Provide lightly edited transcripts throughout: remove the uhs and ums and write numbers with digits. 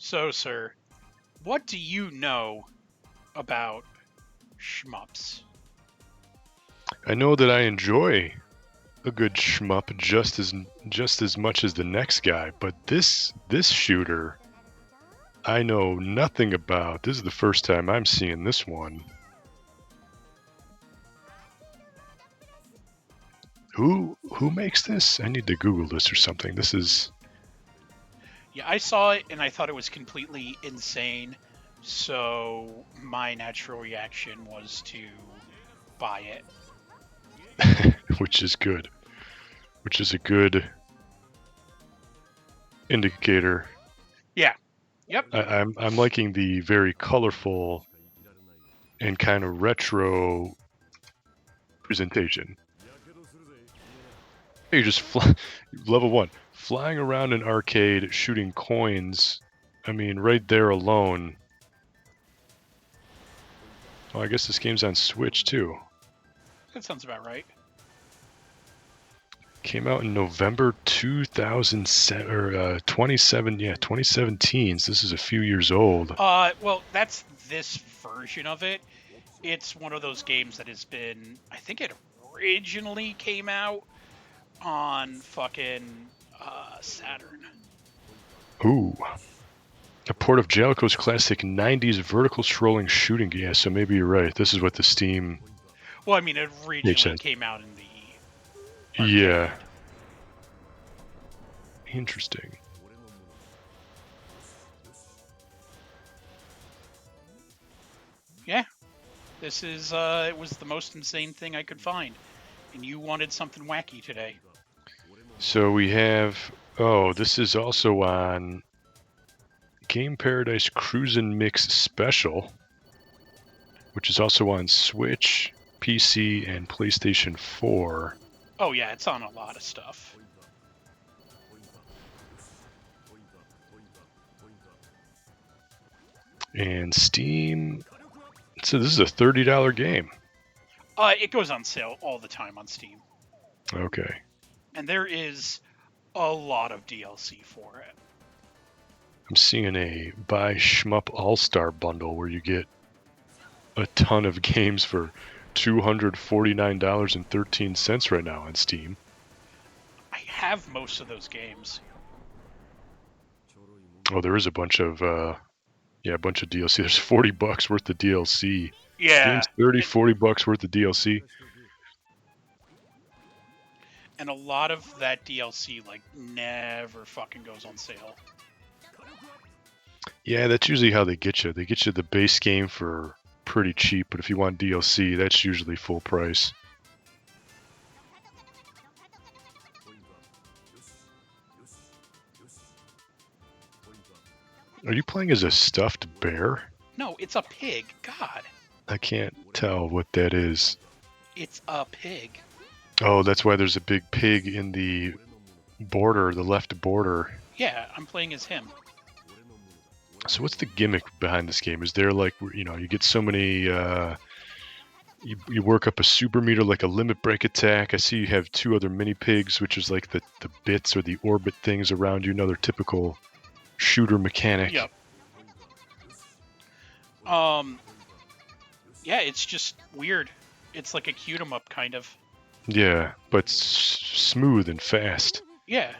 So, sir, what do you know about shmups? I know that I enjoy a good shmup just as much as the next guy, but this shooter I know nothing about. This is the first time I'm seeing this one. Who makes this? I need to Google this or something. This is Yeah, I saw it and I thought it was completely insane. So my natural reaction was to buy it. which is good. Which is a good indicator. Yeah. Yep. I'm liking the very colorful and kind of retro presentation. You just level 1, flying around an arcade shooting coins. I mean, right there alone. Oh, I guess this game's on Switch too. That sounds about right. Came out in November 2007 or 2017. So this is a few years old. Well, that's this version of it. It's one of those games that has been. I think it originally came out on fucking Saturn. Ooh. A port of Jaleco's classic 90s vertical scrolling shooting game. Yeah, so maybe you're right. This is what the Steam... Well, I mean, it originally came out in the arcade. Yeah. Interesting. Yeah. This is, it was the most insane thing I could find. And you wanted something wacky today. So we have... Oh, this is also on Game Paradise CruisinMix Special, which is also on Switch, PC, and PlayStation 4. Oh, yeah, it's on a lot of stuff. And Steam... So this is a $30 game. It goes on sale all the time on Steam. Okay. And there is a lot of DLC for it. I'm seeing a buy shmup all-star bundle where you get a ton of games for $249.13 right now on Steam. I have most of those games. Oh, there is a bunch of a bunch of DLC. There's $40 worth of DLC. Yeah. Game's $40 worth of DLC. And a lot of that DLC like never fucking goes on sale. Yeah, that's usually how they get you. They get you the base game for pretty cheap, but if you want DLC, that's usually full price. Are you playing as a stuffed bear? No, it's a pig. God. I can't tell what that is. It's a pig. Oh, that's why there's a big pig in the border, the left border. Yeah, I'm playing as him. So what's the gimmick behind this game? Is there like, you get so many, you work up a super meter like a limit break attack. I see you have 2 other mini pigs, which is like the bits or the orbit things around you, another typical shooter mechanic. Yep. Yeah, it's just weird. It's like a cute 'em up kind of. Yeah, but smooth and fast. Yeah.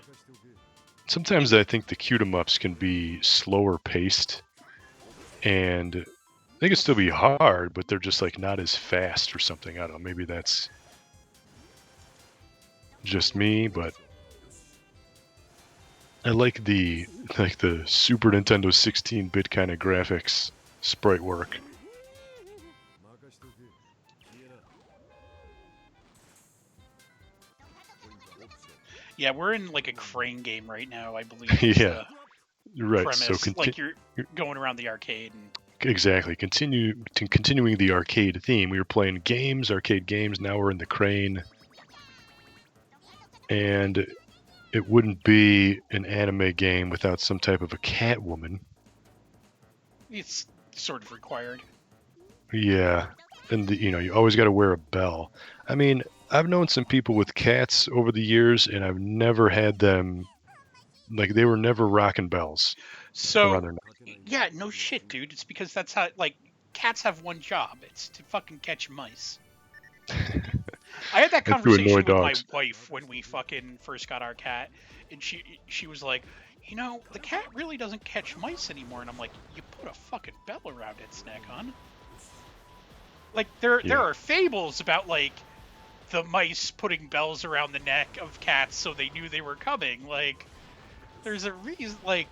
Sometimes I think the cute 'em ups can be slower paced, and they can still be hard, but they're just like not as fast or something. I don't know. Maybe that's just me, but I like the Super Nintendo 16-bit kind of graphics, sprite work. Yeah, we're in like a crane game right now, I believe. Yeah, right. Premise. So like you're going around the arcade and exactly continuing the arcade theme. We were playing arcade games. Now we're in the crane, and it wouldn't be an anime game without some type of a cat woman. It's sort of required. Yeah, and you always got to wear a bell. I mean, I've known some people with cats over the years, and I've never had them, like, they were never rocking bells around their neck. Yeah, no shit, dude. It's because that's how, like, cats have one job. It's to fucking catch mice. I had that And to annoy conversation with my dogs. wife when we fucking first got our cat, and she was like, the cat really doesn't catch mice anymore. And I'm like, you put a fucking bell around its neck, hon. Like, there are fables about, like, the mice putting bells around the neck of cats so they knew they were coming. Like, there's a reason, like,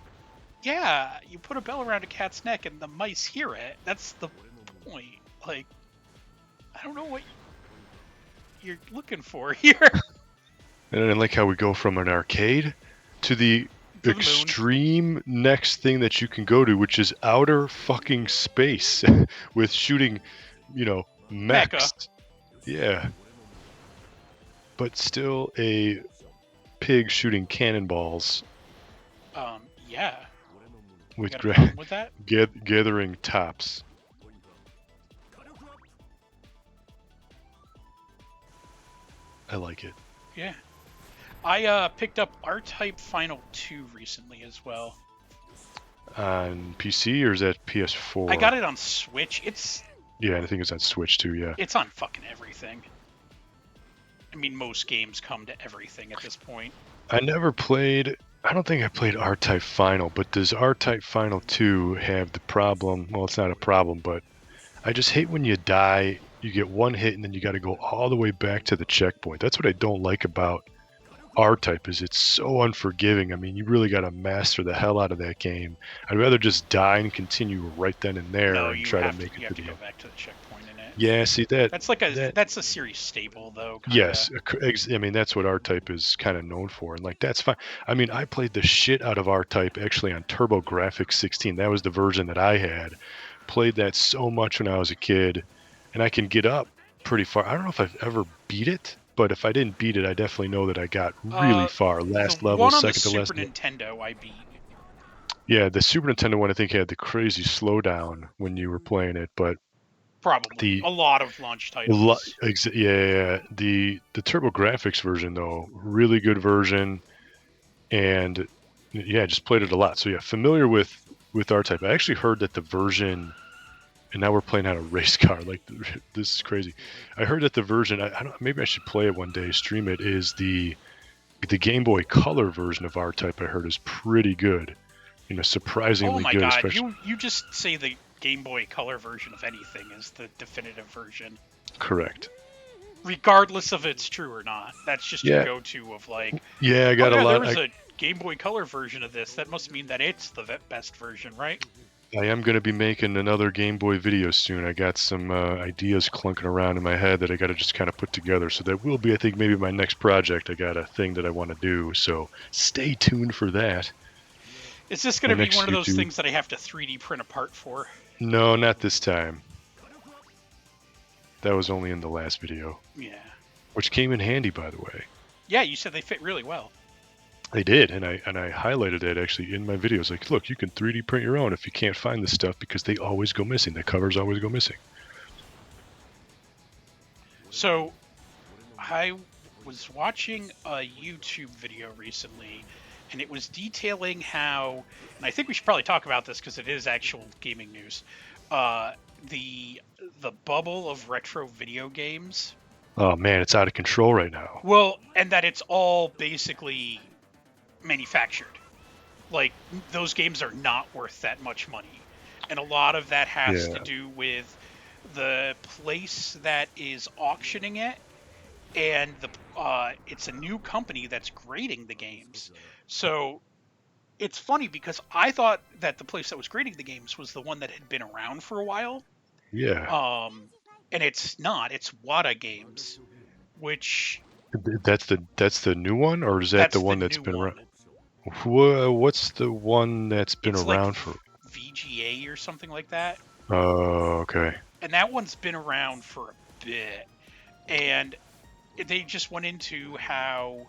yeah, you put a bell around a cat's neck and the mice hear it. That's the point. Like, I don't know what you're looking for here. And I like how we go from an arcade to the To the extreme next thing that you can go to, which is outer fucking space with shooting, mechs. Mecha. Yeah. But still a pig shooting cannonballs Yeah. with Got a problem with that? gathering tops. I like it. Yeah. I picked up R-Type Final 2 recently as well. On PC or is that PS4? I got it on Switch. Yeah, I think it's on Switch too, yeah. It's on fucking everything. I mean, most games come to everything at this point. I don't think I played R-Type Final, but does R-Type Final 2 have the problem? Well, it's not a problem, but I just hate when you die, you get one hit, and then you got to go all the way back to the checkpoint. That's what I don't like about R-Type, is it's so unforgiving. I mean, you really got to master the hell out of that game. I'd rather just die and continue right then and there and try to make it to the end. You have to go back to the checkpoint in it. Yeah, see that. That's a series staple though. Kinda. Yes, I mean that's what R-Type is kind of known for, and like that's fine. I mean, I played the shit out of R-Type actually on TurboGrafx 16. That was the version that I had. Played that so much when I was a kid, and I can get up pretty far. I don't know if I've ever beat it, but if I didn't beat it, I definitely know that I got really far. Last level, second to last. Super Nintendo, I beat. Yeah, the Super Nintendo one I think had the crazy slowdown when you were playing it, but probably a lot of launch titles. Yeah. The TurboGrafx version though, really good version, and yeah, just played it a lot. So yeah, familiar with R-Type. I actually heard that the version, and now we're playing on a race car. Like this is crazy. I heard that the version, I don't. Maybe I should play it one day, stream it. Is the Game Boy Color version of R-Type? I heard is pretty good. Surprisingly good. Oh my god! You just say the Game Boy Color version of anything is the definitive version. Correct. Regardless of it's true or not. That's just your go-to of like. Yeah, I got a lot. There was a Game Boy Color version of this. That must mean that it's the best version, right? I am going to be making another Game Boy video soon. I got some ideas clunking around in my head that I got to just kind of put together. So that will be, I think, maybe my next project. I got a thing that I want to do. So stay tuned for that. Is this going to be one of those things that I have to 3D print a part for? No, not this time. That was only in the last video. Yeah. Which came in handy, by the way. Yeah, you said they fit really well. They did, and I highlighted it actually in my videos. Like, look, you can 3D print your own if you can't find the stuff because they always go missing. The covers always go missing. So, I was watching a YouTube video recently, and it was detailing how, and I think we should probably talk about this because it is actual gaming news, the bubble of retro video games. Oh man, it's out of control right now. Well, and that it's all basically manufactured. Like, those games are not worth that much money. And a lot of that has to do with the place that is auctioning it, and it's a new company that's grading the games. So it's funny because I thought that the place that was grading the games was the one that had been around for a while. Yeah. And it's not. It's Wada Games, which that's the new one, or is that the one that's been around? What's the one that's been around for? VGA or something like that. Oh, okay. And that one's been around for a bit, and they just went into how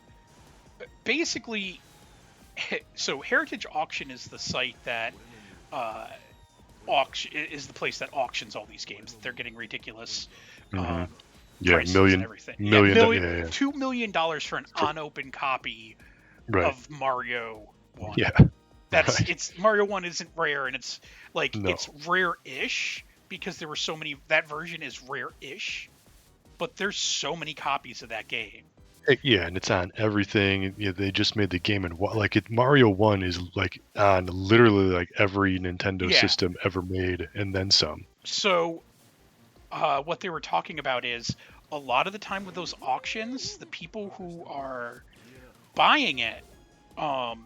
basically. So Heritage Auction is the site that is the place that auctions all these games. They're getting ridiculous. Prices and everything. $2 million for an unopened copy of Mario 1. Yeah. Right. It's Mario 1 isn't rare, and it's like No. it's rare-ish because there were so many. That version is rare-ish, but there's so many copies of that game. Yeah, and it's on everything. Yeah, they just made the game, and like Mario One is like on literally like every Nintendo Yeah. system ever made, and then some. So what they were talking about is a lot of the time with those auctions, the people who are buying it are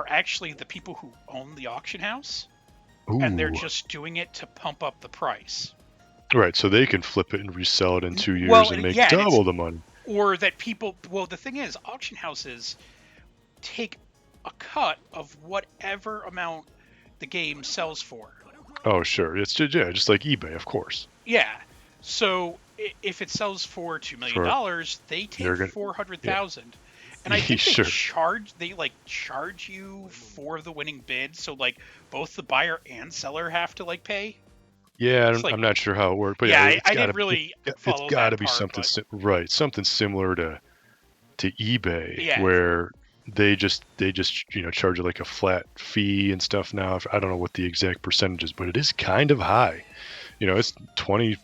actually the people who own the auction house, and they're Ooh, just doing it to pump up the price. right. So they can flip it and resell it in 2 years Well, and make yeah, and it's double the money. or that people. Well, the thing is, auction houses take a cut of whatever amount the game sells for. Oh, sure. It's just, yeah, just like eBay, of course. Yeah. So if it sells for For $2 million, they take they're gonna, yeah, 400,000. And I think sure. they like charge you for the winning bid, so like both the buyer and seller have to like pay. Yeah, It's like, I'm not sure how it worked, but yeah, yeah, I didn't really it's follow got to that be part, something but right, something similar to eBay, yeah, where they just charge you like a flat fee and stuff now. I don't know what the exact percentages, but it is kind of high. It's 26%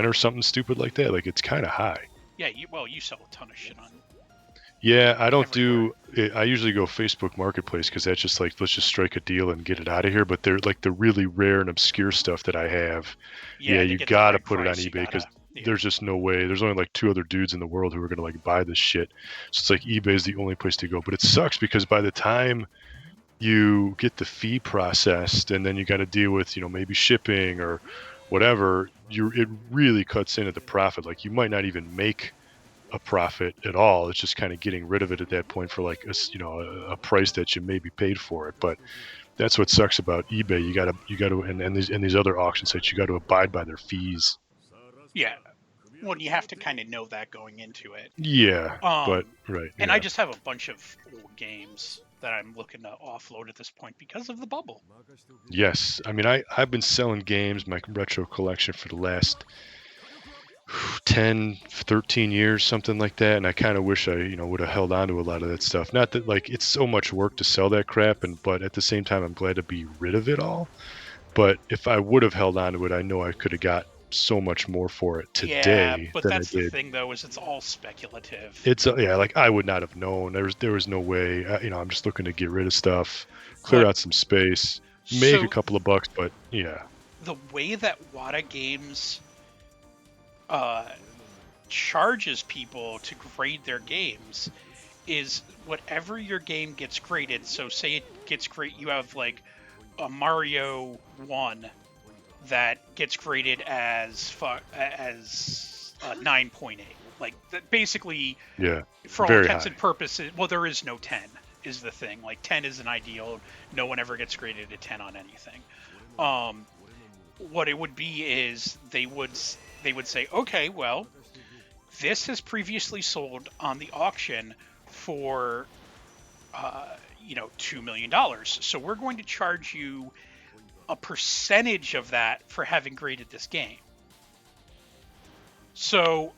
or something stupid like that. Like, it's kind of high. yeah. You sell a ton of shit on Yeah, I don't everywhere. do it. I usually go Facebook Marketplace because that's just like, let's just strike a deal and get it out of here. But they're like the really rare and obscure stuff that I have. Yeah, Yeah, to you get the gotta right put it on price, you eBay because gotta. Yeah, there's just no way. There's only like two other dudes in the world who are gonna like buy this shit. So it's like eBay is the only place to go. But it sucks because by the time you get the fee processed and then you got to deal with maybe shipping or whatever, it really cuts into the profit. Like, you might not even make a profit at all. It's just kind of getting rid of it at that point for like a price that you maybe paid for it. But that's what sucks about eBay. You gotta and these other auction sites, you got to abide by their fees. yeah. Well, you have to kind of know that going into it. Yeah, but Um, right, and I yeah. just have a bunch of old games that I'm looking to offload at this point because of the bubble. Yes, I mean, I've been selling games, my retro collection, for the last 10, 13 years, something like that, and I kind of wish I would have held on to a lot of that stuff. Not that, like, it's so much work to sell that crap, but at the same time I'm glad to be rid of it all. But if I would have held on to it, I know I could have got so much more for it Yeah, today but than I that's the did. thing though, is it's all speculative. It's yeah, like, I would not have known. There was no way. I'm just looking to get rid of stuff, clear But out some space, make a so couple of bucks, but yeah. the way that Wada Games uh, charges people to grade their games is whatever your game gets graded. So say it gets you have like a Mario 1 that gets graded as 9.8. Like that basically, Yeah, for all very intents high. and purposes, well, there is no 10 is the thing. Like 10 is an ideal. No one ever gets graded a 10 on anything. Um, what it would be is they would say, okay, well, this has previously sold on the auction for $2 million. So we're going to charge you a percentage of that for having graded this game. So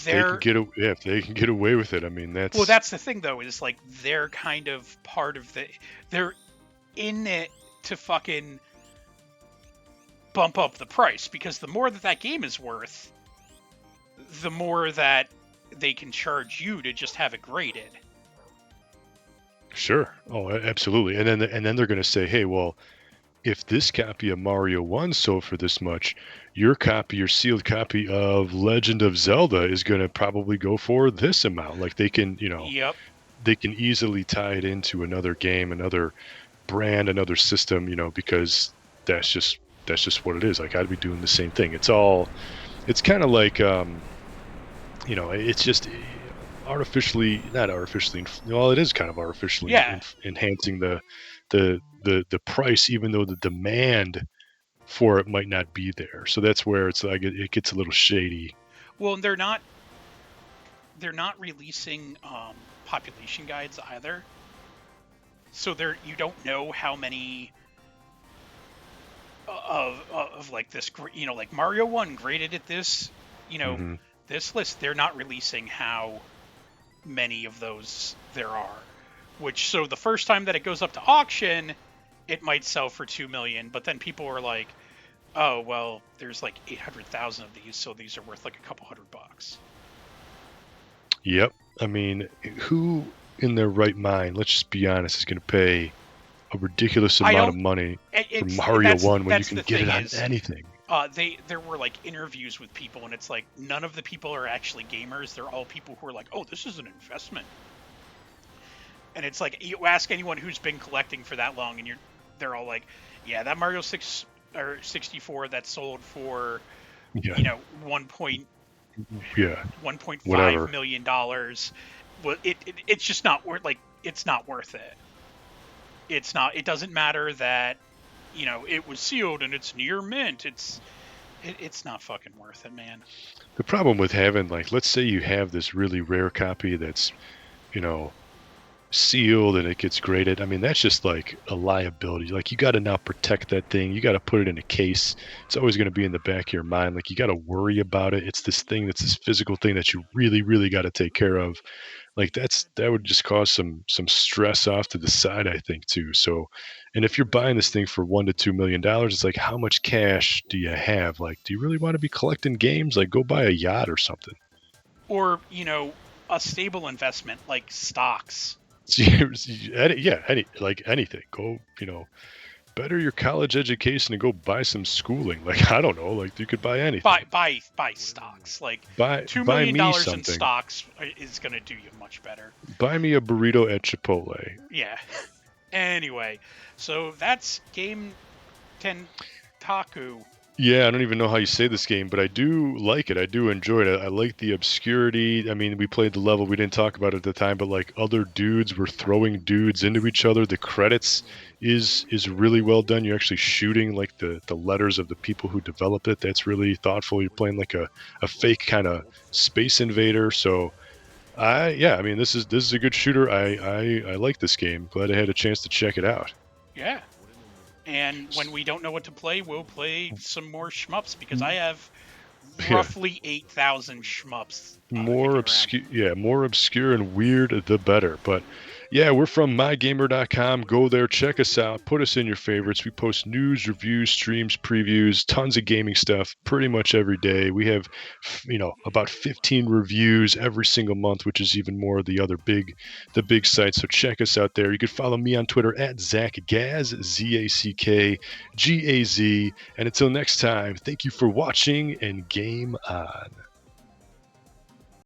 they're If they can get away with it, I mean, well, that's that's the thing though, is like they're kind of part of they're in it to fucking bump up the price, because the more that game is worth, the more that they can charge you to just have it graded. sure. Oh, absolutely. And then they're going to say, hey, well, if this copy of Mario 1 sold for this much, your sealed copy of Legend of Zelda is going to probably go for this amount. Like, Yep. they can easily tie it into another game, another brand, another system, because that's just what it is. Like, I'd be doing the same thing. It's kind of like, it's just not artificially, well, it is kind of artificially Yeah. enhancing the price, even though the demand for it might not be there. So that's where it's like it gets a little shady. Well, they're not releasing population guides either. So you don't know how many of like this, like Mario 1 graded at this, Hmm. this list. They're not releasing how many of those there are. Which, so the first time that it goes up to auction, it might sell for 2 million, but then people are like, oh, well, there's like 800,000 of these, so these are worth like a couple $100. Yep. I mean, who in their right mind, let's just be honest, is going to pay a ridiculous amount of money for Mario 1 when you can get it on anything? There were like interviews with people, and it's like none of the people are actually gamers. They're all people who are like, oh, this is an investment. And it's like, you ask anyone who's been collecting for that long, and they're all like, yeah, that Mario 6 or 64 that sold for, Yeah. you know, Yeah. $1.5 million. Well, it's just not worth, like, it's not worth it. It's not. It doesn't matter that, you know, it was sealed and it's near mint. It's not fucking worth it, man. The problem with having, like, let's say you have this really rare copy that's, you know, sealed and it gets graded. I mean, that's just like a liability. Like, you got to now protect that thing. You got to put it in a case. It's always going to be in the back of your mind. Like, you got to worry about it. It's this thing that's this physical thing that you really, really got to take care of. Like, that would just cause some stress off to the side, I think, too. So, and if you're buying this thing for $1 to $2 million, it's like, how much cash do you have? Like, do you really want to be collecting games? Like, go buy a yacht or something. Or, you know, a stable investment like stocks. Yeah, anything. Go, you know, better your college education and go buy some schooling. Like, I don't know, like, you could buy anything. Buy stocks. Like, buy $2 million in stocks is going to do you much better. Buy me a burrito at Chipotle. Yeah. Anyway, so that's Game Tengoku. Yeah, I don't even know how you say this game, but I do like it. I do enjoy it. I like the obscurity. I mean, we played the level. We didn't talk about it at the time, but like, other dudes were throwing dudes into each other. The credits is really well done. You're actually shooting like the letters of the people who developed it. That's really thoughtful. You're playing like a fake kind of space invader. So I mean, this is a good shooter. I like this game. Glad I had a chance to check it out. Yeah. And when we don't know what to play, we'll play some more shmups, because I have roughly 8,000 shmups. More obscure and weird, the better. But yeah, we're from MyGamer.com. Go there, check us out, put us in your favorites. We post news, reviews, streams, previews, tons of gaming stuff pretty much every day. We have, you know, about 15 reviews every single month, which is even more of the big sites. So check us out there. You can follow me on Twitter at ZackGaz, ZackGaz. And until next time, thank you for watching and game on.